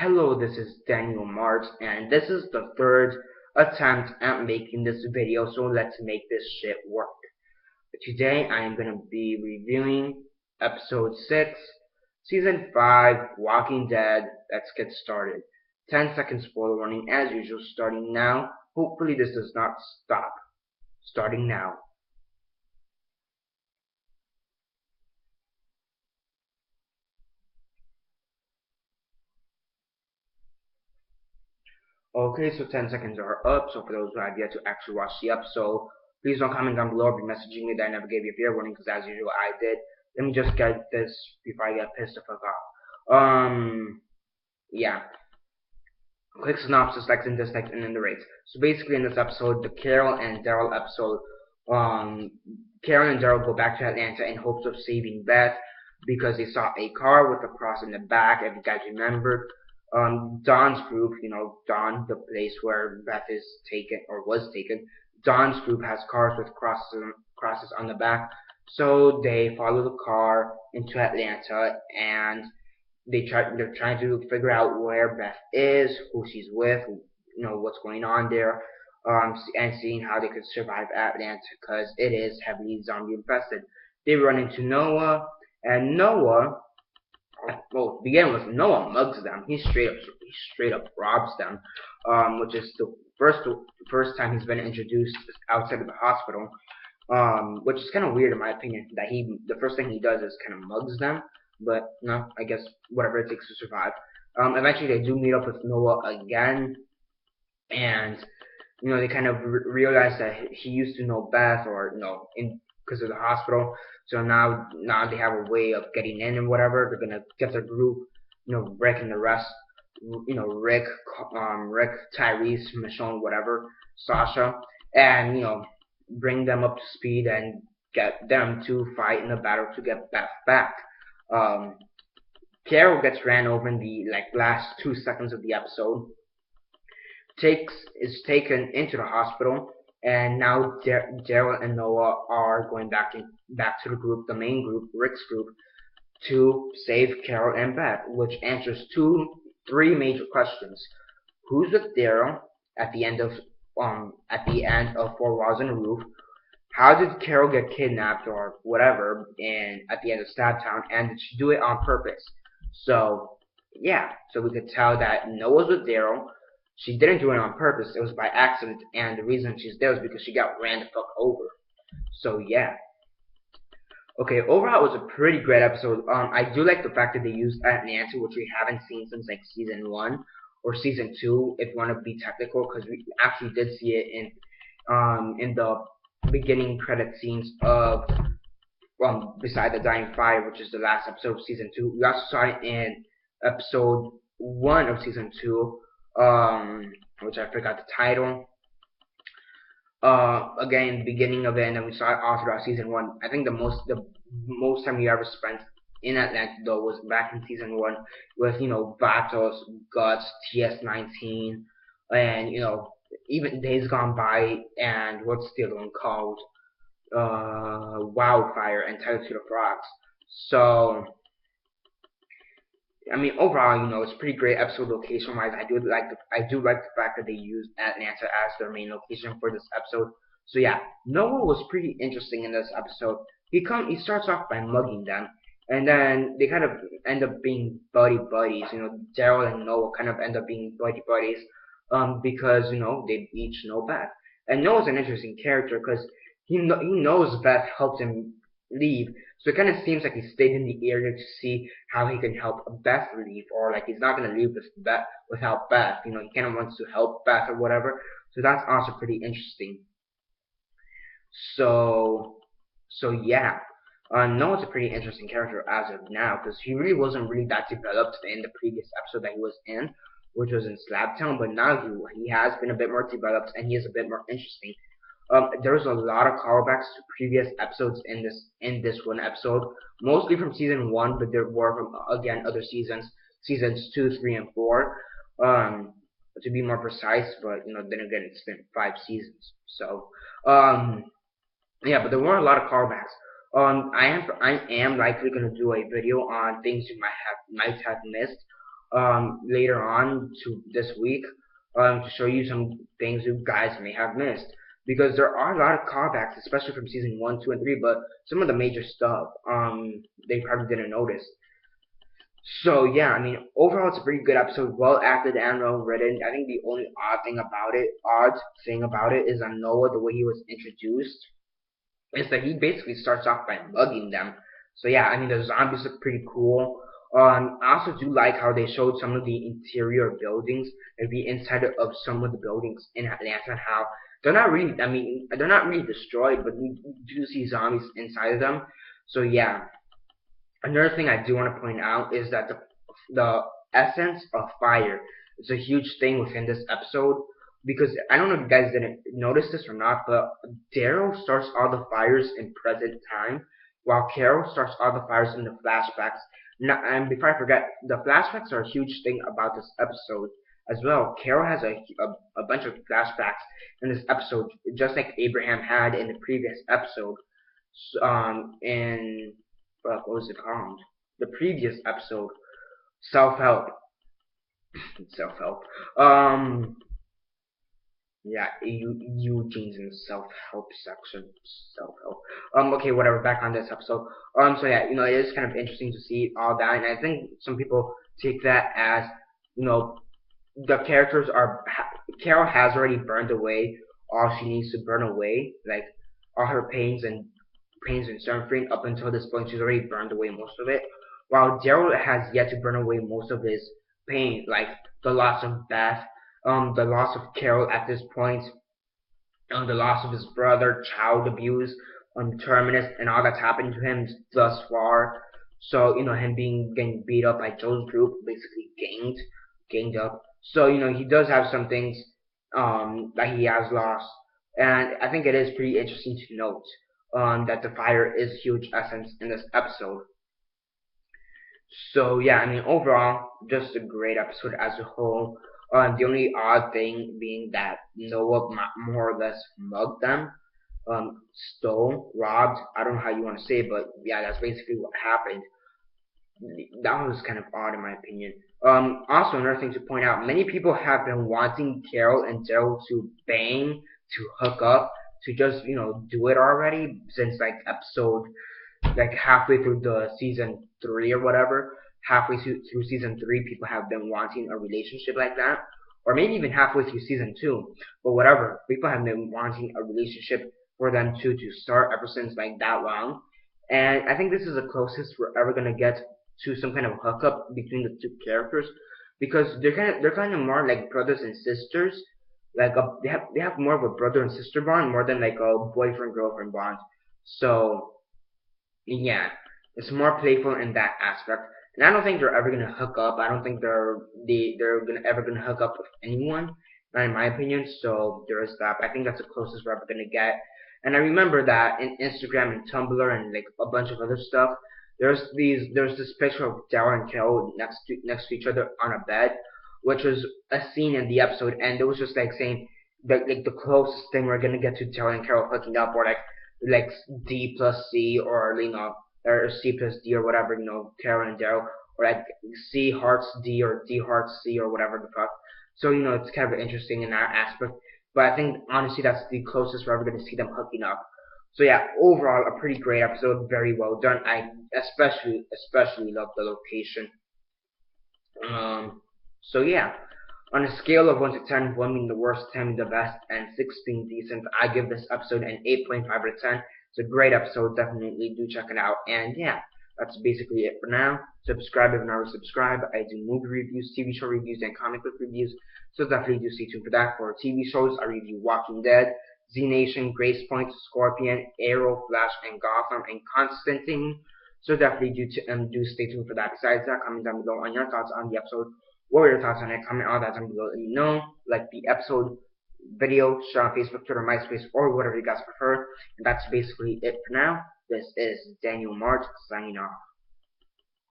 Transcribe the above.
Hello, this is Daniel Mart, and this is the third attempt at making this video, so let's make this shit work. Today, I am going to be reviewing episode 6, season 5, Walking Dead. Let's get started. 10-second spoiler warning as usual, starting now. Hopefully this does not stop. Starting now. Okay, so 10 seconds are up. So for those who have yet to actually watch the episode, please don't comment down below or be messaging me that I never gave you a fair warning, because as usual I did. Let me just get this before I get pissed the fuck off. Yeah. Quick synopsis, likes and dislikes, and then the rates. So basically in this episode, the Carol and Daryl episode, Carol and Daryl go back to Atlanta in hopes of saving Beth because they saw a car with a cross in the back, if you guys remember. Don's group, Don, the place where Beth is taken or was taken, Don's group has cars with crosses on the back, so they follow the car into Atlanta and they're trying to figure out where Beth is, who she's with, what's going on there, and seeing how they could survive Atlanta because it is heavily zombie infested. They run into Noah, and Noah, well, to begin with, Noah mugs them. He straight up robs them, which is the first time he's been introduced outside of the hospital. Which is kind of weird in my opinion. That the first thing he does is kind of mugs them, but no, I guess whatever it takes to survive. Eventually they do meet up with Noah again, and they kind of realize that he used to know Beth, or because of the hospital. So now they have a way of getting in and whatever. They're gonna get their group, Rick and the rest, Rick, Tyrese, Michonne, whatever, Sasha, and bring them up to speed and get them to fight in a battle to get Beth back. Carol gets ran over in the last 2 seconds of the episode. Is taken into the hospital, and now Daryl and Noah are going back to the group, the main group, Rick's group, to save Carol and Beth, which answers three major questions. Who's with Daryl at the end of Four Walls and a Roof? How did Carol get kidnapped or whatever at the end of Stabtown, and did she do it on purpose? So yeah, so we could tell that Noah's with Daryl. She didn't do it on purpose. It was by accident, and the reason she's there is because she got ran the fuck over. So yeah. Okay, overall it was a pretty great episode. I do like the fact that they used Atlanta, which we haven't seen since season 1 or season 2, if you want to be technical, because we actually did see it in the beginning credit scenes of Beside the Dying Fire, which is the last episode of season 2. We also saw it in episode 1 of season 2. Which I forgot the title. Again, in the beginning of it, and then we saw it all throughout season 1. I think the most time we ever spent in Atlanta though was back in season 1 with Vatos, Guts, TS19, and even Days Gone By, and what's the other one called? Wildfire and Title to the Frogs. So I mean, overall, it's a pretty great episode location-wise. I do like the fact that they used Atlanta as their main location for this episode. So yeah, Noah was pretty interesting in this episode. He starts off by mugging them, and then they kind of end up being buddies. Daryl and Noah kind of end up being buddies, because they each know Beth. And Noah's an interesting character because he knows Beth helped him leave, so it kind of seems like he stayed in the area to see how he can help Beth leave, or he's not gonna leave without Beth. He kind of wants to help Beth or whatever. So that's also pretty interesting. So yeah, Noah's a pretty interesting character as of now because he really wasn't really that developed in the previous episode that he was in, which was in Slabtown. But now he has been a bit more developed and he is a bit more interesting. There's a lot of callbacks to previous episodes in this one episode, mostly from season 1, but there were from other seasons 2, 3, and 4, to be more precise. But then again, it's been 5 seasons, so yeah. But there were a lot of callbacks. I am likely gonna do a video on things you might have missed later on to this week to show you some things you guys may have missed. Because there are a lot of callbacks, especially from season 1, 2, and 3, but some of the major stuff they probably didn't notice. So yeah, I mean, overall it's a pretty good episode, well acted and well written. I think the only odd thing about it is that Noah, the way he was introduced, is that he basically starts off by mugging them. So yeah, I mean the zombies look pretty cool. I also do like how they showed some of the interior buildings, like the inside of some of the buildings in Atlanta, and how they're not really, I mean, they're not really destroyed, but you do see zombies inside of them. So yeah, another thing I do want to point out is that the essence of fire is a huge thing within this episode, because I don't know if you guys didn't notice this or not, but Daryl starts all the fires in present time, while Carol starts all the fires in the flashbacks. Now, and before I forget, the flashbacks are a huge thing about this episode as well. Carol has a bunch of flashbacks in this episode, just like Abraham had in the previous episode. In what was it called? The previous episode, self-help. Self-help. Yeah, Eugene's in the self-help section. Self-help. Okay, whatever. Back on this episode. So yeah, it is kind of interesting to see all that, and I think some people take that as, the characters are. Carol has already burned away all she needs to burn away, like all her pains and suffering up until this point. She's already burned away most of it, while Daryl has yet to burn away most of his pain, like the loss of Beth, the loss of Carol at this point, the loss of his brother, child abuse, Terminus, and all that's happened to him thus far. So, him getting beat up by Joe's group, basically ganged up. So, he does have some things that he has lost. And I think it is pretty interesting to note that the fire is huge essence in this episode. So yeah, I mean overall, just a great episode as a whole. The only odd thing being that Noah more or less mugged them, stole, robbed. I don't know how you want to say it, but yeah, that's basically what happened. That was kind of odd in my opinion. Also another thing to point out, many people have been wanting Carol and Daryl to bang, to hook up, to just do it already since like episode like halfway through the season 3 or whatever. Halfway through season 3, people have been wanting a relationship like that, or maybe even halfway through season 2. But whatever, people have been wanting a relationship for them to start ever since like that long. And I think this is the closest we're ever gonna get to some kind of hookup between the two characters, because they're kind of more like brothers and sisters. Like they have more of a brother and sister bond more than like a boyfriend girlfriend bond. So yeah, it's more playful in that aspect. And I don't think they're ever gonna hook up. I don't think they're ever gonna hook up with anyone, not in my opinion. So there is that. I think that's the closest we're ever gonna get. And I remember that in Instagram and Tumblr and like a bunch of other stuff, there's this picture of Daryl and Carol next to each other on a bed, which was a scene in the episode, and it was just like saying that like the closest thing we're gonna get to Daryl and Carol hooking up, or like D plus C, or or C plus D, or whatever, Carol and Daryl, or like C hearts D or D hearts C, or whatever the fuck. So it's kind of interesting in that aspect. But I think honestly that's the closest we're ever going to see them hooking up. So yeah, overall a pretty great episode, very well done. I especially love the location. So yeah, on a scale of 1 to 10, 1 being the worst, 10 being the best, and 6 being decent, I give this episode an 8.5 out of 10. It's a great episode, definitely do check it out. And yeah, that's basically it for now. Subscribe if you're not already subscribed. I do movie reviews, TV show reviews, and comic book reviews, so definitely do stay tuned for that. For TV shows, I review Walking Dead, Z Nation, Grace Point, Scorpion, Arrow, Flash, and Gotham, and Constantine. So definitely do stay tuned for that. Besides that, comment down below on your thoughts on the episode. What were your thoughts on it? Comment all that down below. Let me know. Like the episode, video, share on Facebook, Twitter, MySpace, or whatever you guys prefer. And that's basically it for now. This is Daniel Mart signing off.